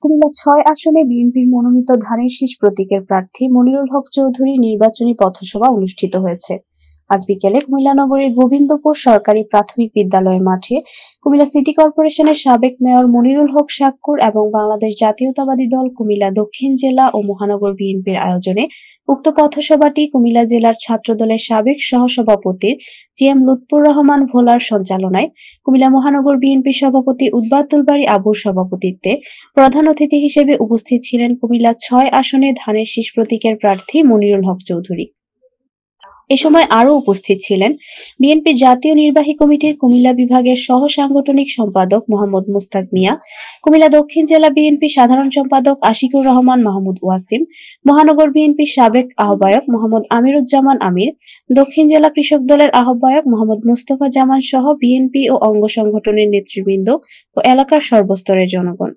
কুমিল্লা ৬ আসনে বিএনপির মনোনীত ধানের শীষ প্রতীকের প্রার্থী মনিরুল হক চৌধুরী নির্বাচনী পথসভা অনুষ্ঠিত হয়েছে। আজ বিকেলে কুমিল্লা নগরীর গোবিন্দপুর সরকারি প্রাথমিক বিদ্যালয় মাঠে কুমিল্লা সিটি কর্পোরেশনের সাবেক মেয়র মনিরুল হক সাক্কুর এবং বাংলাদেশ জাতীয়তাবাদী দল কুমিল্লা দক্ষিণ জেলা ও মহানগর বিএনপির আয়োজনে উক্ত পথসভাটি কুমিল্লা জেলার ছাত্রদলের সাবেক সহসভাপতি জিএম লুৎফর রহমান ভোলার সঞ্চালনায়, কুমিল্লা মহানগর বিএনপি সভাপতি উদ্বাতুল বারী আবুর সভাপতিত্বে প্রধান অতিথি হিসেবে উপস্থিত ছিলেন কুমিল্লা ৬ আসনে ধানের শীষ প্রতীকের প্রার্থী মনিরুল হক চৌধুরী। এ সময় আরও উপস্থিত ছিলেন বিএনপির জাতীয় নির্বাহী কমিটির কুমিল্লা বিভাগের সহ সাংগঠনিক সম্পাদক মোহাম্মদ মুস্তাক মিয়া, কুমিল্লা দক্ষিণ জেলা বিএনপি সাধারণ সম্পাদক আশিকুর রহমান মাহমুদ ওয়াসিম, মহানগর বিএনপির সাবেক আহ্বায়ক মোহাম্মদ আমিরুজ্জামান আমির, দক্ষিণ জেলা কৃষক দলের আহ্বায়ক মোহাম্মদ মুস্তফা জামান সহ বিএনপি ও অঙ্গ সংগঠনের নেতৃবৃন্দ ও এলাকার সর্বস্তরের জনগণ।